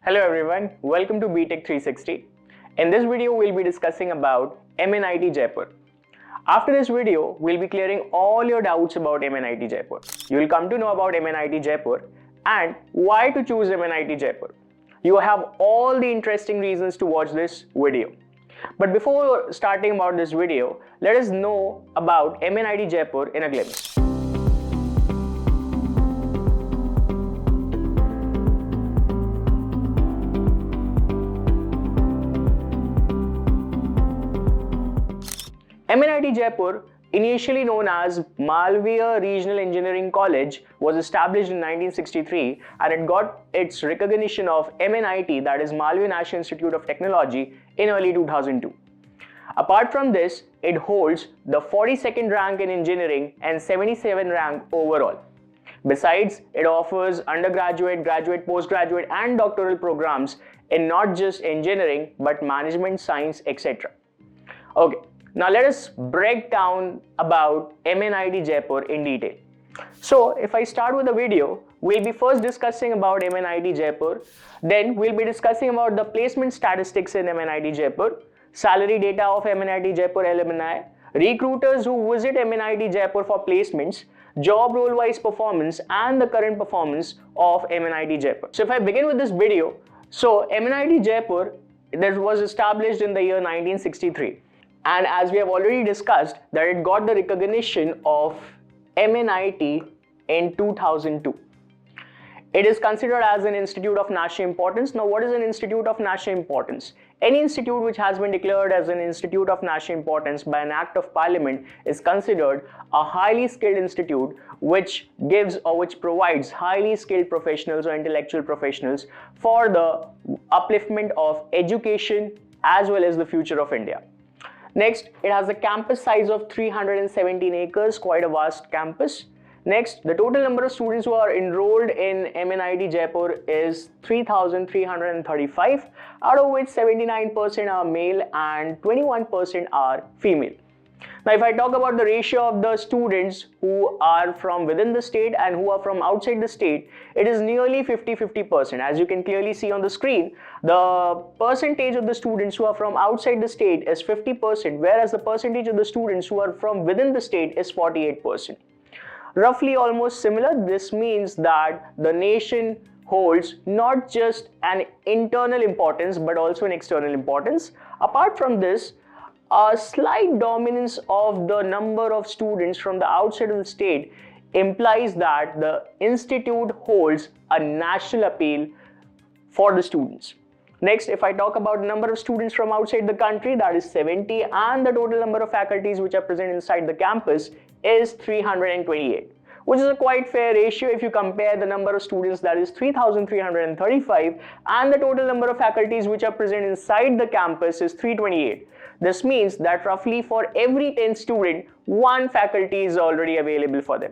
Hello everyone, welcome to BTech 360. In this video, we'll be discussing about MNIT Jaipur. After this video, we'll be clearing all your doubts about MNIT Jaipur. You will come to know about MNIT Jaipur and why to choose MNIT Jaipur. You have all the interesting reasons to watch this video. But before starting about this video, let us know about MNIT Jaipur in a glimpse. MNIT Jaipur, initially known as Malviya Regional Engineering College, was established in 1963 and it got its recognition of MNIT, that is Malviya National Institute of Technology, in early 2002. Apart from this, it holds the 42nd rank in engineering and 77th rank overall. Besides, it offers undergraduate, graduate, postgraduate and doctoral programs in not just engineering but management, science, etc. Okay. Now let us break down about MNIT Jaipur in detail. So if I start with the video, we'll be first discussing about MNIT Jaipur, then we'll be discussing about the placement statistics in MNIT Jaipur, salary data of MNIT Jaipur alumni, recruiters who visit MNIT Jaipur for placements, job role-wise performance and the current performance of MNIT Jaipur. So if I begin with this video, so MNIT Jaipur that was established in the year 1963. And as we have already discussed, that it got the recognition of MNIT in 2002. It is considered as an institute of national importance. Now, what is an institute of national importance? Any institute which has been declared as an institute of national importance by an act of parliament is considered a highly skilled institute which gives or which provides highly skilled professionals or intellectual professionals for the upliftment of education as well as the future of India. Next, it has a campus size of 317 acres, quite a vast campus. Next, the total number of students who are enrolled in MNIT Jaipur is 3,335, out of which 79% are male and 21% are female. Now, if I talk about the ratio of the students who are from within the state and who are from outside the state, it is nearly 50-50%. As you can clearly see on the screen, the percentage of the students who are from outside the state is 50%, whereas the percentage of the students who are from within the state is 48%. Roughly almost similar. This means that the nation holds not just an internal importance but also an external importance. Apart from this, a slight dominance of the number of students from the outside of the state implies that the institute holds a national appeal for the students. Next, if I talk about the number of students from outside the country, that is 70, and the total number of faculties which are present inside the campus is 328, which is a quite fair ratio if you compare the number of students, that is 3,335, and the total number of faculties which are present inside the campus is 328. This means that roughly for every 10 students, one faculty is already available for them.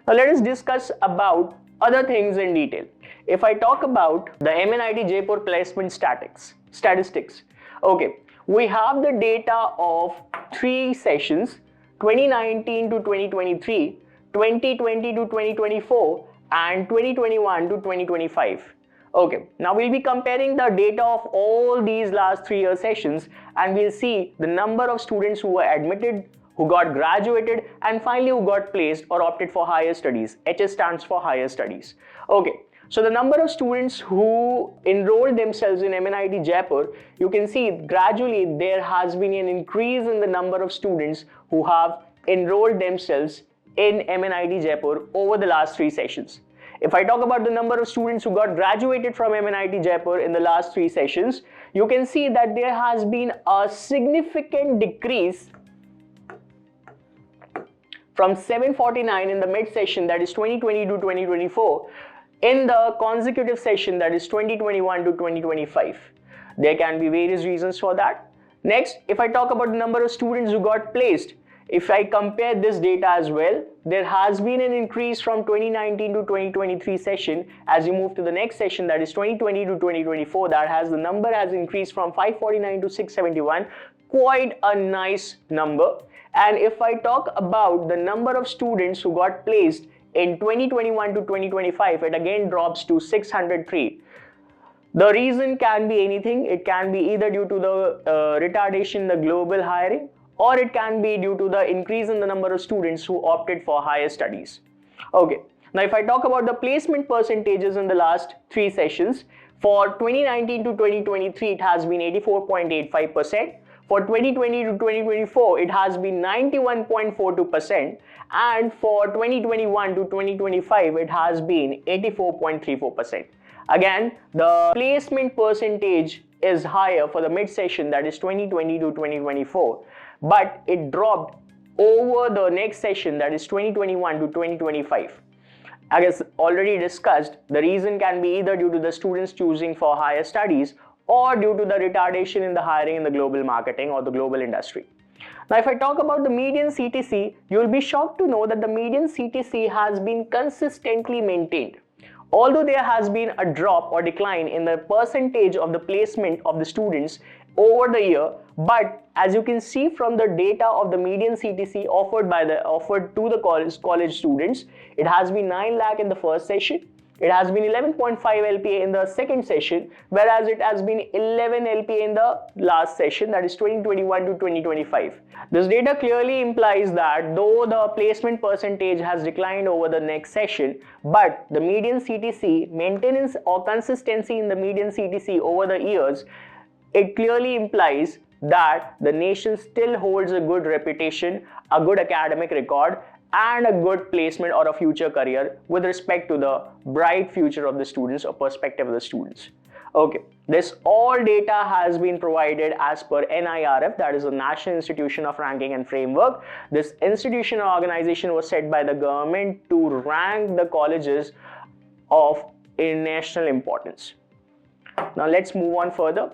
Now let us discuss about other things in detail. If I talk about the MNIT Jaipur placement statistics, okay, we have the data of 3 sessions, 2019 to 2023, 2020 to 2024, and 2021 to 2025. Okay, now we'll be comparing the data of all these last 3-year sessions and we'll see the number of students who were admitted, who got graduated, and finally who got placed or opted for higher studies. HS stands for higher studies. Okay, so the number of students who enrolled themselves in MNIT Jaipur, you can see gradually there has been an increase in the number of students who have enrolled themselves in MNIT Jaipur over the last 3 sessions. If I talk about the number of students who got graduated from MNIT Jaipur in the last 3 sessions, you can see that there has been a significant decrease from 749 in the mid-session, that is 2020 to 2024, in the consecutive session, that is 2021 to 2025. There can be various reasons for that. Next, if I talk about the number of students who got placed, if I compare this data as well, there has been an increase from 2019 to 2023 session. As you move to the next session, that is 2020 to 2024, the number has increased from 549 to 671, quite a nice number. And if I talk about the number of students who got placed in 2021 to 2025, it again drops to 603. The reason can be anything. It can be either due to the retardation in the global hiring, or it can be due to the increase in the number of students who opted for higher studies. Okay, now if I talk about the placement percentages in the last 3 sessions, for 2019 to 2023 it has been 84.85%, for 2020 to 2024 it has been 91.42%, and for 2021 to 2025 it has been 84.34%. Again, the placement percentage is higher for the mid-session, that is 2020 to 2024, but it dropped over the next session, that is 2021 to 2025. As already discussed, the reason can be either due to the students choosing for higher studies or due to the retardation in the hiring in the global marketing or the global industry. Now, if I talk about the median CTC, you will be shocked to know that the median CTC has been consistently maintained. Although there has been a drop or decline in the percentage of the placement of the students over the year, but as you can see from the data of the median CTC offered to the college students, it has been 9 lakh in the first session. It has been 11.5 LPA in the second session, whereas it has been 11 LPA in the last session, that is 2021 to 2025. This data clearly implies that though the placement percentage has declined over the next session, but the median CTC maintenance or consistency in the median CTC over the years, it clearly implies that the nation still holds a good reputation, a good academic record, and a good placement or a future career with respect to the bright future of the students or perspective of the students. Okay, this all data has been provided as per NIRF, that is the National Institution of Ranking and Framework. This institution or organization was set by the government to rank the colleges of national importance. Now let's move on further.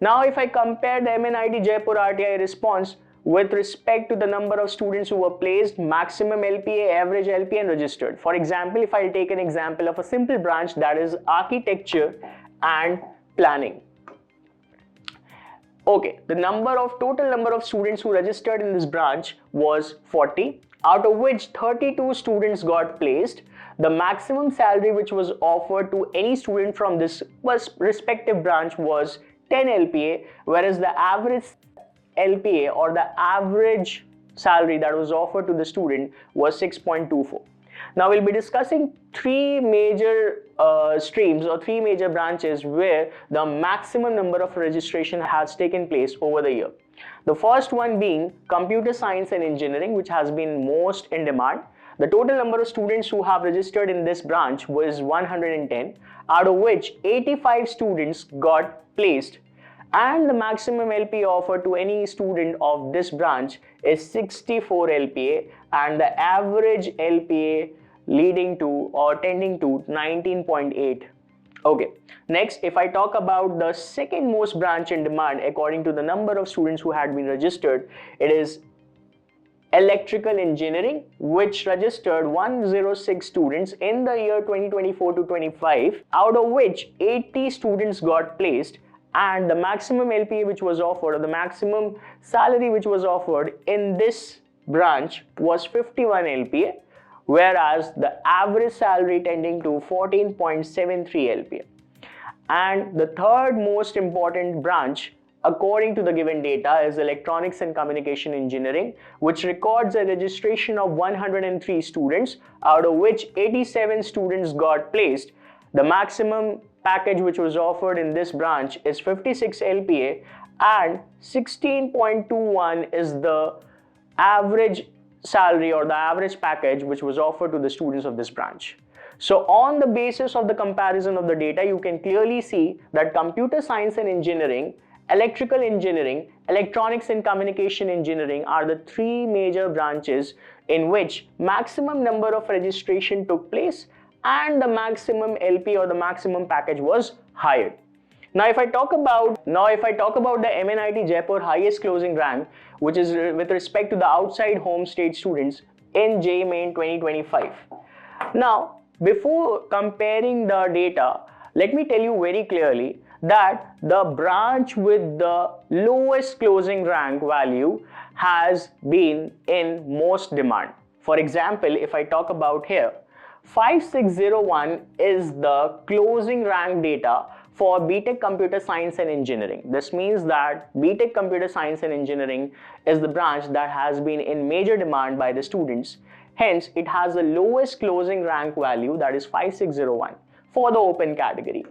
Now if I compare the MNIT Jaipur RTI response with respect to the number of students who were placed, maximum LPA, average LPA and registered. For example, if I take an example of a simple branch, that is architecture and planning. Okay, the total number of students who registered in this branch was 40, out of which 32 students got placed. The maximum salary which was offered to any student from this respective branch was 10 LPA, whereas the average LPA or the average salary that was offered to the student was 6.24. Now we'll be discussing 3 major streams or 3 major branches where the maximum number of registration has taken place over the year. The first one being computer science and engineering, which has been most in demand. The total number of students who have registered in this branch was 110, out of which 85 students got placed, and the maximum LPA offered to any student of this branch is 64 LPA, and the average LPA leading to or tending to 19.8. Okay, next if I talk about the second most branch in demand according to the number of students who had been registered, it is electrical engineering, which registered 106 students in the year 2024 to 25, out of which 80 students got placed, and the maximum LPA which was offered, or the maximum salary which was offered in this branch was 51 LPA, whereas the average salary tending to 14.73 LPA. And the third most important branch according to the given data is electronics and communication engineering, which records a registration of 103 students, out of which 87 students got placed. The maximum package which was offered in this branch is 56 LPA, and 16.21 is the average salary or the average package which was offered to the students of this branch. So on the basis of the comparison of the data, you can clearly see that computer science and engineering, electrical engineering, electronics and communication engineering are the 3 major branches in which maximum number of registration took place and the maximum LP or the maximum package was hired. Now if I talk about the MNIT Jaipur highest closing rank, which is with respect to the outside home state students in JEE Main 2025. Now before comparing the data, let me tell you very clearly that the branch with the lowest closing rank value has been in most demand. For example, if I talk about here, 5601 is the closing rank data for BTech Computer Science and Engineering. This means that BTech Computer Science and Engineering is the branch that has been in major demand by the students. Hence, it has the lowest closing rank value, that is 5601, for the open category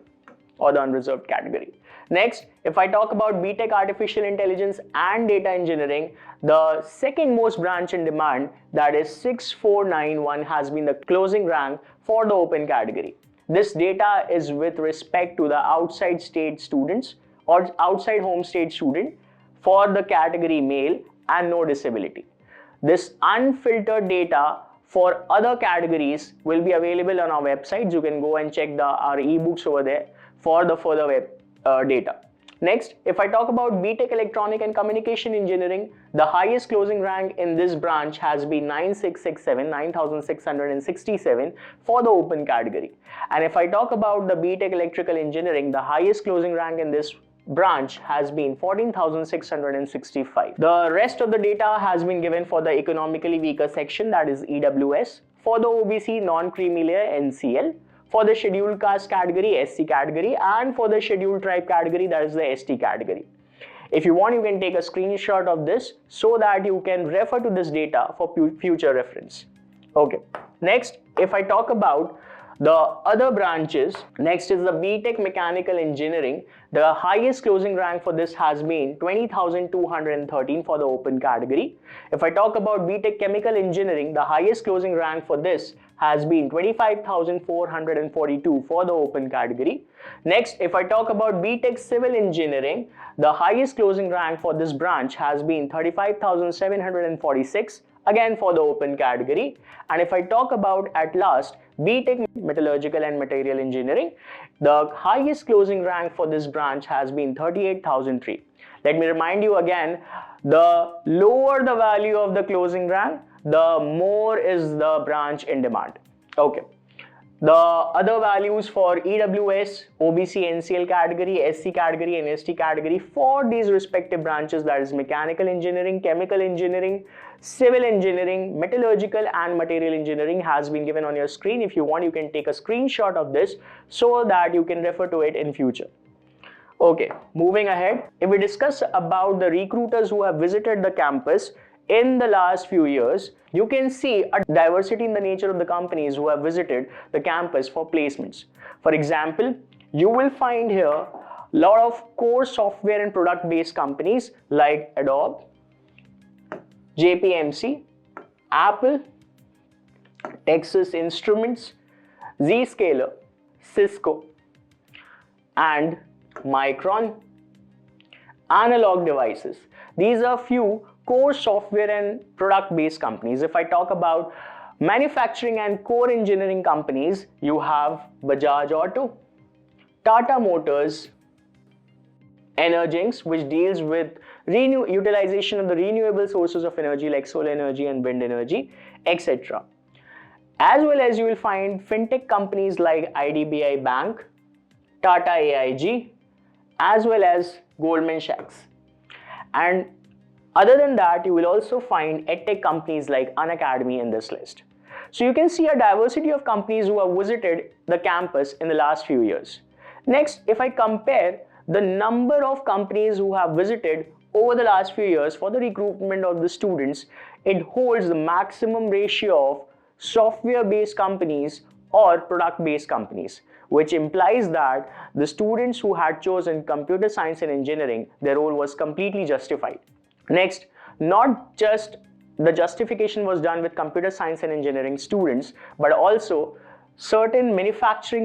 or the unreserved category. Next, if I talk about BTech Artificial Intelligence and Data Engineering, the second most branch in demand, that is 6491, has been the closing rank for the open category. This data is with respect to the outside state students or outside home state student for the category male and no disability. This unfiltered data for other categories will be available on our websites. You can go and check our ebooks over there for the further web data. Next, if I talk about BTech Electronic and Communication Engineering, the highest closing rank in this branch has been 9667 for the open category. And if I talk about the BTech Electrical Engineering, the highest closing rank in this branch has been 14,665. The rest of the data has been given for the economically weaker section, that is EWS, for the OBC non-creamy layer NCL, for the scheduled caste category SC category, and for the scheduled tribe category, that is the ST category. If you want, you can take a screenshot of this so that you can refer to this data for future reference. Okay. Next, if I talk about the other branches, next is the BTech Mechanical Engineering. The highest closing rank for this has been 20,213 for the open category. If I talk about BTech Chemical Engineering, the highest closing rank for this has been 25,442 for the open category. Next, if I talk about BTech Civil Engineering, the highest closing rank for this branch has been 35,746, again for the open category. And if I talk about at last BTech Metallurgical and Material Engineering, the highest closing rank for this branch has been 38,003. Let me remind you again, the lower the value of the closing rank, the more is the branch in demand. Okay. The other values for EWS, OBC, NCL category, SC category and ST category for these respective branches, that is Mechanical Engineering, Chemical Engineering, Civil Engineering, Metallurgical and Material Engineering, has been given on your screen. If you want, you can take a screenshot of this so that you can refer to it in future. Okay, moving ahead, if we discuss about the recruiters who have visited the campus in the last few years, you can see a diversity in the nature of the companies who have visited the campus for placements. For example, you will find here a lot of core software and product based companies like Adobe, JPMC, Apple, Texas Instruments, Zscaler, Cisco, and Micron, Analog Devices. These are few core software and product based companies. If I talk about manufacturing and core engineering companies, you have Bajaj Auto, Tata Motors, Energins, which deals with utilization of the renewable sources of energy like solar energy and wind energy, etc. As well as you will find fintech companies like IDBI Bank, Tata AIG, as well as Goldman Sachs. And other than that, you will also find edtech companies like Unacademy in this list. So you can see a diversity of companies who have visited the campus in the last few years. Next, if I compare the number of companies who have visited over the last few years for the recruitment of the students, it holds the maximum ratio of software-based companies or product-based companies, which implies that the students who had chosen computer science and engineering, their role was completely justified. Next, not just the justification was done with computer science and engineering students, but also certain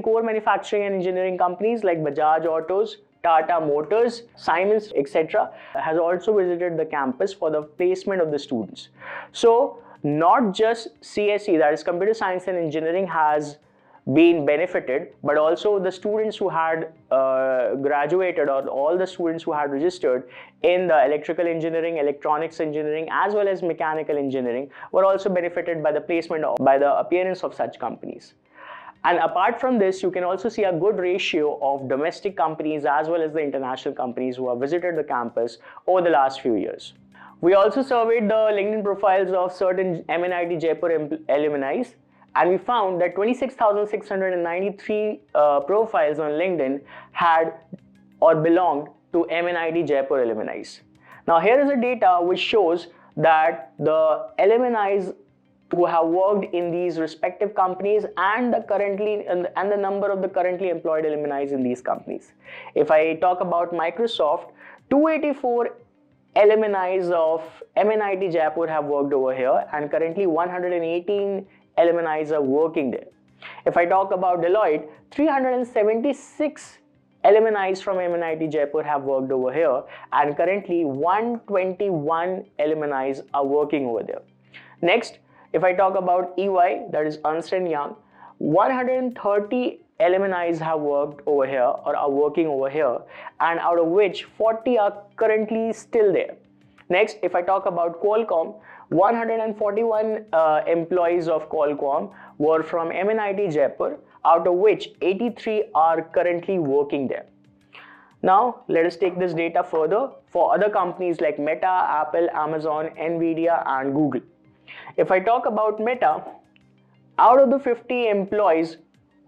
core manufacturing and engineering companies like Bajaj Autos, Tata Motors, Siemens, etc. has also visited the campus for the placement of the students. So not just CSE, that is computer science and engineering, has been benefited, but also the students who had graduated, or all the students who had registered in the electrical engineering, electronics engineering, as well as mechanical engineering, were also benefited by the placement by the appearance of such companies. And apart from this, you can also see a good ratio of domestic companies as well as the international companies who have visited the campus over the last few years. We also surveyed the LinkedIn profiles of certain MNIT Jaipur alumni, and we found that 26,693 profiles on LinkedIn had or belonged to MNIT Jaipur alumni. Now here is the data which shows that the alumni who have worked in these respective companies and the number of the currently employed alumni in these companies. If I talk about Microsoft, 284 alumni of MNIT Jaipur have worked over here, and currently 118 alumni are working there. If I talk about Deloitte, 376 alumni from MNIT Jaipur have worked over here, and currently 121 alumni are working over there. Next, if I talk about EY, that is Ernst & Young, 130 alumni have worked over here or are working over here, and out of which 40 are currently still there. Next, if I talk about Qualcomm, 141 employees of Qualcomm were from MNIT Jaipur, out of which 83 are currently working there. Now, let us take this data further for other companies like Meta, Apple, Amazon, Nvidia, and Google. If I talk about Meta, out of the 50 employees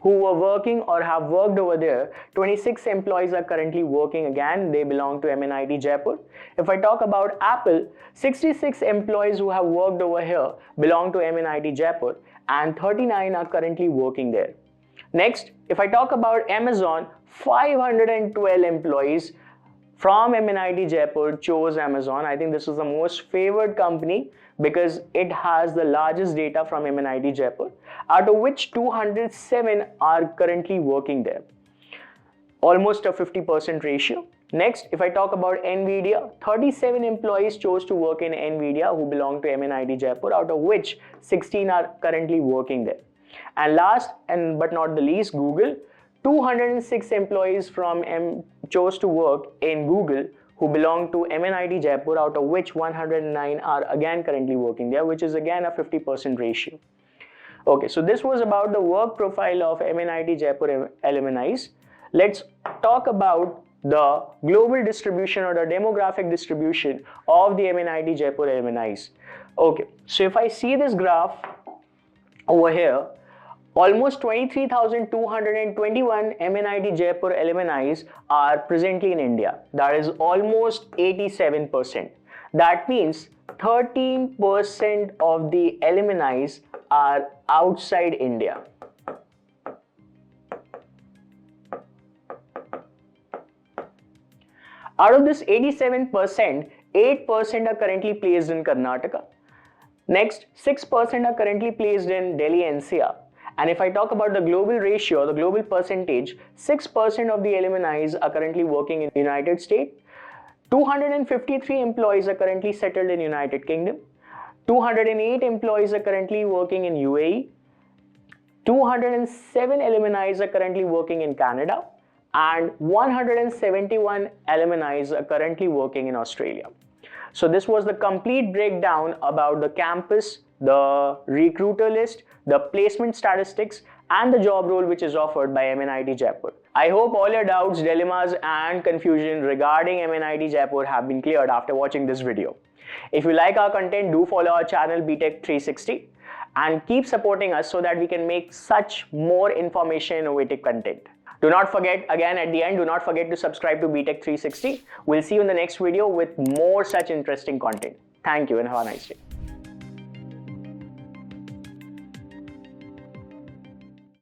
who were working or have worked over there, 26 employees are currently working again. They belong to MNIT Jaipur. If I talk about Apple, 66 employees who have worked over here belong to MNIT Jaipur, and 39 are currently working there. Next, if I talk about Amazon, 512 employees from MNIT Jaipur chose Amazon. I think this is the most favored company because it has the largest data from MNIT Jaipur, out of which 207 are currently working there. Almost a 50% ratio. Next, if I talk about Nvidia, 37 employees chose to work in Nvidia who belong to MNIT Jaipur, out of which 16 are currently working there. And last but not the least, Google, 206 employees chose to work in Google who belong to MNIT Jaipur, out of which 109 are again currently working there, which is again a 50% ratio. Okay, so this was about the work profile of MNIT Jaipur alumni. Let's talk about the global distribution or the demographic distribution of the MNIT Jaipur alumni. Okay, so if I see this graph over here, almost 23,221 MNIT Jaipur alumni are presently in India. That is almost 87%. That means 13% of the alumni are outside India. Out of this 87%, 8% are currently placed in Karnataka. Next, 6% are currently placed in Delhi NCR. And if I talk about the global ratio, the global percentage, 6% of the alumni are currently working in the United States. 253 employees are currently settled in United Kingdom. 208 employees are currently working in UAE. 207 alumni are currently working in Canada. And 171 alumni are currently working in Australia. So this was the complete breakdown about the campus, the recruiter list, the placement statistics, and the job role which is offered by MNIT Jaipur. I hope all your doubts, dilemmas, and confusion regarding MNIT Jaipur have been cleared after watching this video. If you like our content, do follow our channel BTech 360 and keep supporting us so that we can make such more information innovative content. Do not forget, again at the end, do not forget to subscribe to BTech 360. We'll see you in the next video with more such interesting content. Thank you and have a nice day.